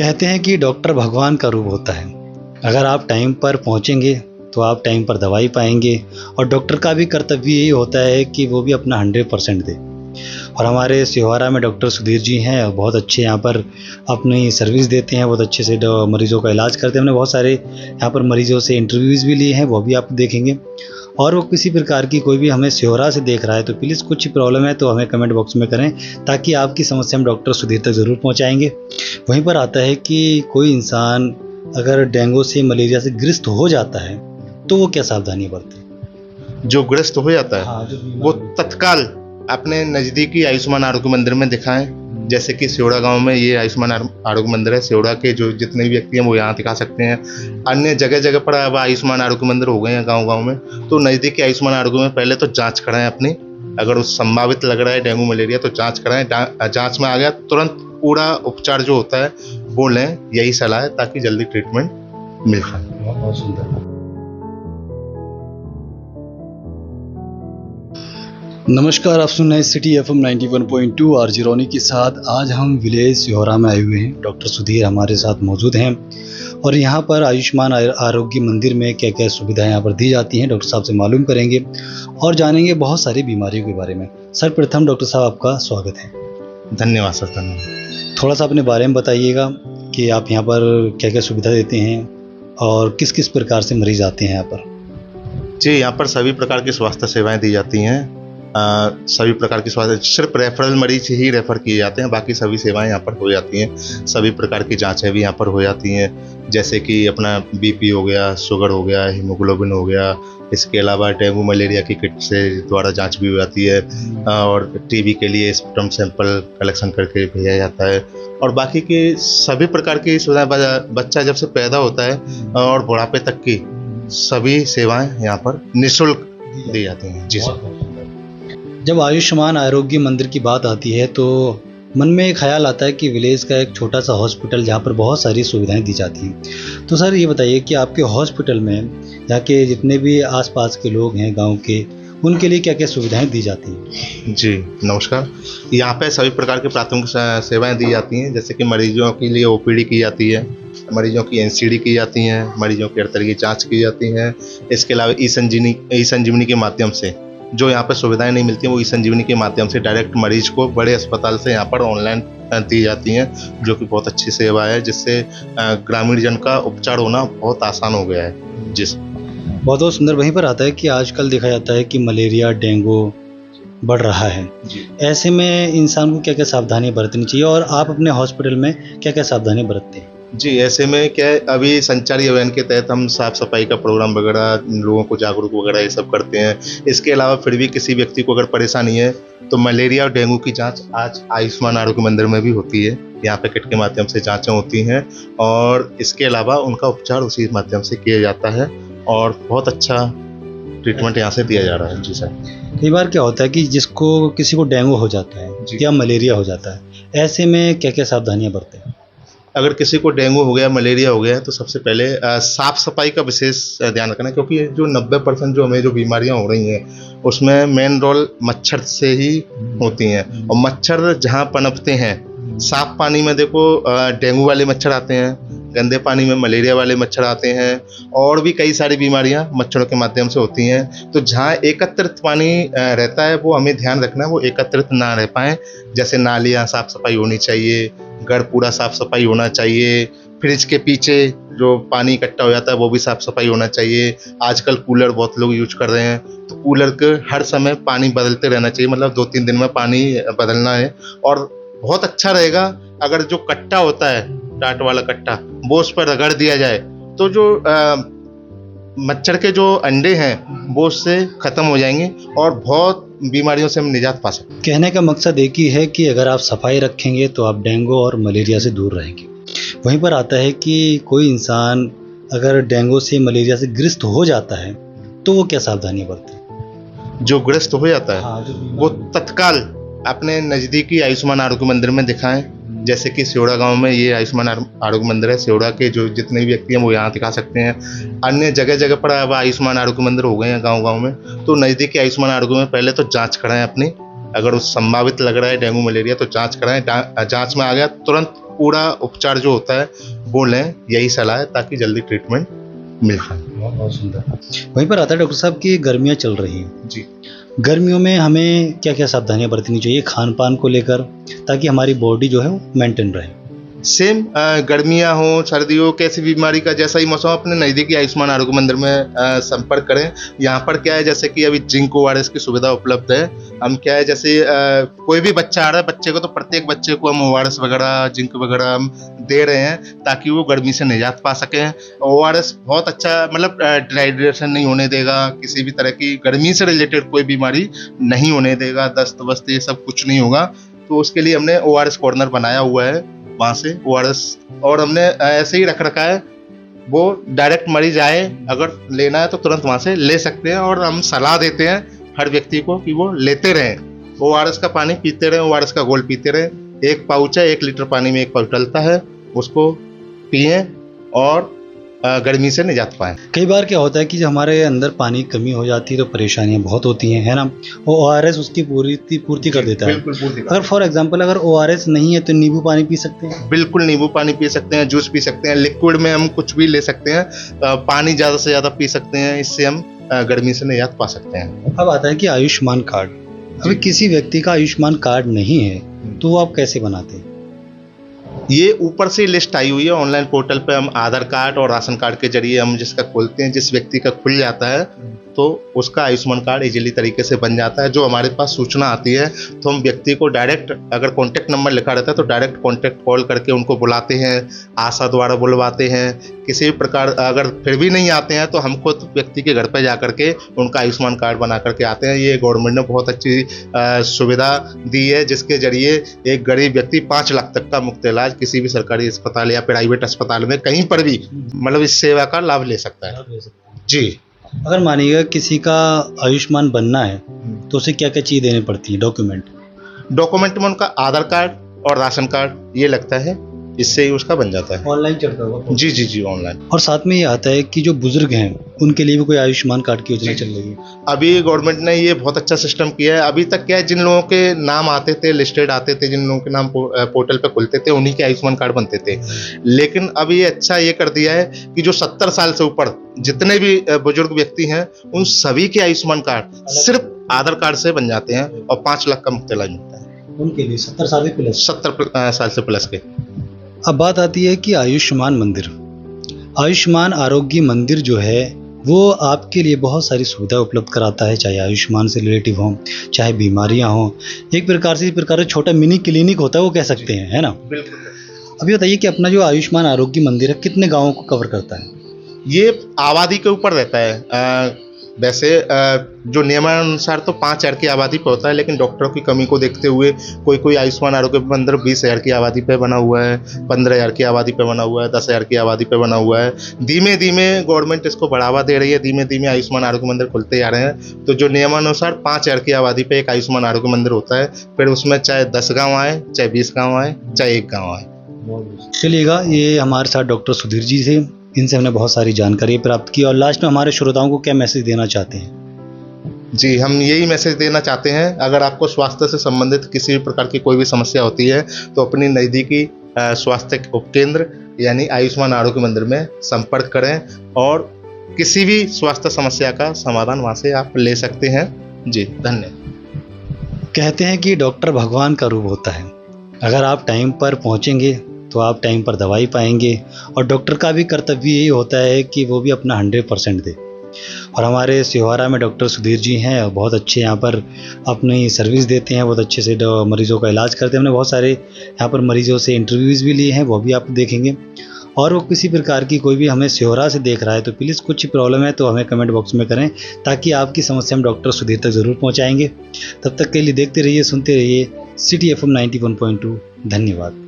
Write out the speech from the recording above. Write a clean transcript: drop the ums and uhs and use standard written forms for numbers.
कहते हैं कि डॉक्टर भगवान का रूप होता है। अगर आप टाइम पर पहुंचेंगे तो आप टाइम पर दवाई पाएंगे और डॉक्टर का भी कर्तव्य यही होता है कि वो भी अपना 100% दे। और हमारे सिहोरा में डॉक्टर सुधीर जी हैं और बहुत अच्छे यहाँ पर अपनी सर्विस देते हैं, बहुत अच्छे से मरीज़ों का इलाज करते हैं। हमने बहुत सारे यहाँ पर मरीज़ों से इंटरव्यूज़ भी लिए हैं, वो भी आप देखेंगे। और वो किसी प्रकार की कोई भी हमें सिहोरा से देख रहा है तो प्लीज़ कुछ प्रॉब्लम है तो हमें कमेंट बॉक्स में करें, ताकि आपकी समस्या हम डॉक्टर सुधीर तक ज़रूर पहुँचाएँगे। वहीं पर आता है कि कोई इंसान अगर डेंगू से मलेरिया से ग्रस्त हो जाता है तो वो क्या सावधानियाँ बरतें? जो ग्रस्त हो जाता है हाँ, जो वो बीमार तत्काल अपने नज़दीकी आयुष्मान आरोग्य मंदिर में दिखाएं। जैसे कि सिहोड़ा गांव में ये आयुष्मान आरोग्य मंदिर है। सिहोड़ा के जो जितने भी व्यक्ति हैं वो यहाँ दिखा सकते हैं। अन्य जगह जगह पर अब आयुष्मान आरोग्य मंदिर हो गए हैं गांव गांव में। तो नज़दीकी आयुष्मान आरोग्य में पहले तो जांच कराएं अपनी। अगर उस संभावित लग रहा है डेंगू मलेरिया तो जांच कराएं। जांच में आ गया तुरंत पूरा उपचार जो होता है वो लें, यही सलाह है, ताकि जल्दी ट्रीटमेंट मिल जाए। बहुत सुंदर। नमस्कार, आप सुन रहे हैं सिटी एफएम 91.2 आरजे रोनी के साथ। आज हम विलेज सिहोरा में आए हुए हैं। डॉक्टर सुधीर हमारे साथ मौजूद हैं और यहाँ पर आयुष्मान आरोग्य मंदिर में क्या क्या सुविधाएं यहाँ पर दी जाती हैं डॉक्टर साहब से मालूम करेंगे और जानेंगे बहुत सारी बीमारियों के बारे में। सर्वप्रथम डॉक्टर साहब आपका स्वागत है। धन्यवाद सर, धन्यवाद। थोड़ा सा अपने बारे में बताइएगा कि आप यहाँ पर क्या क्या सुविधा देते हैं और किस किस प्रकार से मरीज आते हैं यहाँ पर। जी, यहाँ पर सभी प्रकार की स्वास्थ्य सेवाएं दी जाती हैं। सभी प्रकार की स्वास्थ्य, सिर्फ रेफरल मरीज ही रेफर किए जाते हैं, बाकी सभी सेवाएं यहाँ पर हो जाती हैं। सभी प्रकार की जांचें भी यहाँ पर हो जाती हैं, जैसे कि अपना बीपी हो गया, शुगर हो गया, हीमोग्लोबिन हो गया। इसके अलावा डेंगू मलेरिया की किट से द्वारा जांच भी हो जाती है और टीबी के लिए स्पुटम सैंपल कलेक्शन करके भेजा जाता है। और बाकी की सभी प्रकार की सुविधाएं, बच्चा जब से पैदा होता है और बुढ़ापे तक की सभी सेवाएं यहाँ पर निःशुल्क दी जाती हैं। जी सर। जब आयुष्मान आरोग्य मंदिर की बात आती है तो मन में एक ख्याल आता है कि विलेज का एक छोटा सा हॉस्पिटल जहाँ पर बहुत सारी सुविधाएं दी जाती हैं। तो सर ये बताइए कि आपके हॉस्पिटल में यहाँ के जितने भी आसपास के लोग हैं गांव के, उनके लिए क्या क्या सुविधाएं दी जाती हैं? जी नमस्कार। यहाँ पे सभी प्रकार की प्राथमिक सेवाएं दी जाती हैं, जैसे कि मरीजों के लिए ओपीडी की जाती है, मरीजों की एनसीडी की जाती हैं, मरीजों की हर तरह की जाँच की जाती हैं। इसके अलावा ई संजीवनी के माध्यम से जो यहाँ पर सुविधाएं नहीं मिलती हैं, वो ई संजीवनी के माध्यम से डायरेक्ट मरीज को बड़े अस्पताल से यहाँ पर ऑनलाइन दी जाती हैं, जो कि बहुत अच्छी सेवा है, जिससे ग्रामीण जन का उपचार होना बहुत आसान हो गया है। जी बहुत बहुत सुंदर। वहीं पर आता है कि आजकल देखा जाता है कि मलेरिया डेंगू बढ़ रहा है। ऐसे में इंसान को क्या क्या सावधानी बरतनी चाहिए और आप अपने हॉस्पिटल में क्या क्या सावधानी बरतते हैं? जी, ऐसे में क्या है, अभी संचारी अभियान के तहत हम साफ सफाई का प्रोग्राम वगैरह, लोगों को जागरूक वगैरह ये सब करते हैं। इसके अलावा फिर भी किसी व्यक्ति को अगर परेशानी है तो मलेरिया और डेंगू की जांच आज आयुष्मान आरोग्य मंदिर में भी होती है। यहाँ पे किट के माध्यम से जांचें होती हैं और इसके अलावा उनका उपचार उसी माध्यम से किया जाता है और बहुत अच्छा ट्रीटमेंट यहाँ से दिया जा रहा है। जी सर। कई बार क्या होता है कि किसी को डेंगू हो जाता है या मलेरिया हो जाता है, ऐसे में क्या क्या सावधानियां बरतें? अगर किसी को डेंगू हो गया, मलेरिया हो गया, तो सबसे पहले साफ सफाई का विशेष ध्यान रखना है, क्योंकि ये जो 90% जो हमें जो बीमारियां हो रही हैं उसमें मेन रोल मच्छर से ही होती हैं। और मच्छर जहां पनपते हैं, साफ पानी में देखो डेंगू वाले मच्छर आते हैं, गंदे पानी में मलेरिया वाले मच्छर आते हैं, और भी कई सारी बीमारियां मच्छरों के माध्यम से होती हैं। तो जहाँ एकत्रित पानी रहता है वो हमें ध्यान रखना है वो एकत्रित ना रह पाएँ। जैसे नालियाँ साफ सफाई होनी चाहिए, घर पूरा साफ सफाई होना चाहिए, फ्रिज के पीछे जो पानी इकट्ठा हो जाता है वो भी साफ सफाई होना चाहिए। आजकल कूलर बहुत लोग यूज कर रहे हैं, तो कूलर के हर समय पानी बदलते रहना चाहिए, मतलब 2-3 दिन में पानी बदलना है। और बहुत अच्छा रहेगा अगर जो कट्टा होता है, टाट वाला कट्टा, वो उस पर रगड़ दिया जाए तो जो मच्छर के जो अंडे हैं वो उससे ख़त्म हो जाएंगे और बहुत बीमारियों से हम निजात पा सकते हैं। कहने का मकसद एक ही है कि अगर आप सफाई रखेंगे तो आप डेंगू और मलेरिया से दूर रहेंगे। वहीं पर आता है कि कोई इंसान अगर डेंगू से मलेरिया से ग्रस्त हो जाता है तो वो क्या सावधानियां बरतें? जो ग्रस्त हो जाता है हाँ, वो तत्काल अपने नज़दीकी आयुष्मान आरोग्य मंदिर में दिखाएं। जैसे कि सिहोड़ा गांव में ये आयुष्मान आरोग्य मंदिर है। सिहोड़ा के जो जितने भी व्यक्ति हैं वो यहाँ दिखा सकते हैं। अन्य जगह जगह पर अब आयुष्मान आरोग्य मंदिर हो गए हैं गांव गांव में। तो नज़दीकी आयुष्मान आरोग्य में पहले तो जांच कराएं अपनी। अगर उस संभावित लग रहा है डेंगू मलेरिया तो जांच कराएं। जांच में आ गया तुरंत पूरा उपचार जो होता है वो लें, यही सलाह है, ताकि जल्दी ट्रीटमेंट मिल जाए। बहुत सुंदर। वहीं पर आता है डॉक्टर साहब कि गर्मियाँ चल रही हैं। जी। गर्मियों में हमें क्या-क्या सावधानियाँ बरतनी चाहिए खान-पान को लेकर, ताकि हमारी बॉडी जो है वो मेंटेन रहे? सेम गर्मियाँ हो, सर्दी हो, कैसी बीमारी का जैसा ही मौसम हो, अपने नज़दीकी आयुष्मान आरोग्य मंदिर में संपर्क करें। यहाँ पर क्या है, जैसे कि अभी जिंक ORS की सुविधा उपलब्ध है। हम क्या है, जैसे कोई भी बच्चा आ रहा है, बच्चे को तो प्रत्येक बच्चे को हम ORS वगैरह, जिंक वगैरह हम दे रहे हैं, ताकि वो गर्मी से निजात पा सकें। ORS बहुत अच्छा, मतलब डिहाइड्रेशन नहीं होने देगा, किसी भी तरह की गर्मी से रिलेटेड कोई बीमारी नहीं होने देगा, दस्त-वस्त ये सब कुछ नहीं होगा। तो उसके लिए हमने ORS कॉर्नर बनाया हुआ है, वहाँ से ORS, और हमने ऐसे ही रख रखा है, वो डायरेक्ट मरीज आए, अगर लेना है तो तुरंत वहाँ से ले सकते हैं। और हम सलाह देते हैं हर व्यक्ति को कि वो लेते रहें, ORS का पानी पीते रहें, ORS का घोल पीते रहें। 1 पाउच है, 1 लीटर पानी में 1 पाउच डलता है, उसको पिएं और गर्मी से निजात पाएं। कई बार क्या होता है कि जब हमारे अंदर पानी की कमी हो जाती है तो परेशानियाँ बहुत होती हैं, है ना? वो ORS उसकी पूर्ति कर देता है। बिल्कुल पूर्ति कर। अगर फॉर एग्जांपल अगर ORS नहीं है तो नींबू पानी पी सकते हैं? बिल्कुल नींबू पानी पी सकते हैं, जूस पी सकते हैं, लिक्विड में हम कुछ भी ले सकते हैं, पानी ज़्यादा से ज़्यादा पी सकते हैं, इससे हम गर्मी से निजात पा सकते हैं। अब आता है कि आयुष्मान कार्ड, अभी किसी व्यक्ति का आयुष्मान कार्ड नहीं है तो वो आप कैसे बनाते हैं? ये ऊपर से लिस्ट आई हुई है ऑनलाइन पोर्टल पे। हम आधार कार्ड और राशन कार्ड के जरिए हम जिसका खोलते हैं, जिस व्यक्ति का खुल जाता है तो उसका आयुष्मान कार्ड इजीली तरीके से बन जाता है। जो हमारे पास सूचना आती है तो हम व्यक्ति को डायरेक्ट, अगर कॉन्टैक्ट नंबर लिखा रहता है तो डायरेक्ट कॉन्टैक्ट कॉल करके उनको बुलाते हैं, आशा द्वारा बुलवाते हैं। किसी भी प्रकार अगर फिर भी नहीं आते हैं तो हम खुद व्यक्ति के घर पर जा करके उनका आयुष्मान कार्ड बना करके आते हैं। ये गवर्नमेंट ने बहुत अच्छी सुविधा दी है, जिसके जरिए एक गरीब व्यक्ति 5 लाख तक का मुफ्त इलाज किसी भी सरकारी अस्पताल या प्राइवेट अस्पताल में कहीं पर भी, मतलब इस सेवा का लाभ ले सकता है। जी। अगर मानिएगा किसी का आयुष्मान बनना है तो उसे क्या क्या चीज़ देनी पड़ती है? डॉक्यूमेंट में उनका आधार कार्ड और राशन कार्ड ये लगता है, इससे ही उसका बन जाता है। ऑनलाइन चलता होगा? जी जी जी, ऑनलाइन। और साथ में ये आता है कि जो बुजुर्ग हैं उनके लिए भी कोई आयुष्मान कार्ड की योजना चल रही है? अभी गवर्नमेंट ने ये बहुत अच्छा सिस्टम किया है। अभी तक क्या है, जिन लोगों के नाम आते थे, लिस्टेड आते थे, जिन लोगों के नाम पोर्टल पे खुलते थे, उन्हीं के आयुष्मान कार्ड बनते थे। लेकिन अब ये अच्छा ये कर दिया है कि जो 70 साल से ऊपर जितने भी बुजुर्ग व्यक्ति हैं, उन सभी के आयुष्मान कार्ड सिर्फ आधार कार्ड से बन जाते हैं और 5 लाख का मुफ्त इलाज मिलता है उनके लिए 70 साल से प्लस। 70 साल से प्लस के। अब बात आती है कि आयुष्मान मंदिर, आयुष्मान आरोग्य मंदिर जो है वो आपके लिए बहुत सारी सुविधा उपलब्ध कराता है, चाहे आयुष्मान से रिलेटिव हो, चाहे बीमारियां हो। एक प्रकार से छोटा मिनी क्लिनिक होता है, वो कह सकते हैं, है ना? बिल्कुल। अभी बताइए कि अपना जो आयुष्मान आरोग्य मंदिर है कितने गांवों को कवर करता है? ये आबादी के ऊपर रहता है। वैसे जो नियमानुसार तो 5,000 की आबादी पर होता है, लेकिन डॉक्टरों की कमी को देखते हुए कोई आयुष्मान आरोग्य मंदिर 20,000 की आबादी पे बना हुआ है, 15,000 की आबादी पे बना हुआ है, 10,000 की आबादी पे बना हुआ है। धीमे धीमे गवर्नमेंट इसको बढ़ावा दे रही है, धीमे धीमे आयुष्मान आरोग्य मंदिर खुलते जा रहे हैं। तो जो नियमानुसार 5,000 की आबादी पे एक आयुष्मान आरोग्य मंदिर होता है, फिर उसमें चाहे 10 गाँव आए, चाहे 20 गाँव आए, चाहे 1 गाँव आए। चलिएगा, ये हमारे साथ डॉक्टर सुधीर जी थे, इनसे हमने बहुत सारी जानकारी प्राप्त की। और लास्ट में हमारे श्रोताओं को क्या मैसेज देना चाहते हैं? जी, हम यही मैसेज देना चाहते हैं, अगर आपको स्वास्थ्य से संबंधित किसी भी प्रकार की कोई भी समस्या होती है तो अपनी नज़दीकी स्वास्थ्य उपकेंद्र यानी आयुष्मान आरोग्य मंदिर में संपर्क करें और किसी भी स्वास्थ्य समस्या का समाधान वहाँ से आप ले सकते हैं। जी, धन्यवाद। कहते हैं कि डॉक्टर भगवान का रूप होता है। अगर आप टाइम पर पहुँचेंगे तो आप टाइम पर दवाई पाएंगे, और डॉक्टर का भी कर्तव्य यही होता है कि वो भी अपना 100% दे। और हमारे सिहोरा में डॉक्टर सुधीर जी हैं, और बहुत अच्छे यहाँ पर अपनी सर्विस देते हैं, बहुत अच्छे से मरीज़ों का इलाज करते हैं। हमने बहुत सारे यहाँ पर मरीज़ों से इंटरव्यूज़ भी लिए हैं, वो भी आप देखेंगे। और वो किसी प्रकार की कोई भी हमें सिहोरा से देख रहा है तो प्लीज़ कुछ प्रॉब्लम है तो हमें कमेंट बॉक्स में करें, ताकि आपकी समस्या हम डॉक्टर सुधीर तक ज़रूर पहुँचाएँगे। तब तक के लिए देखते रहिए, सुनते रहिए सिटी FM 91.2। धन्यवाद।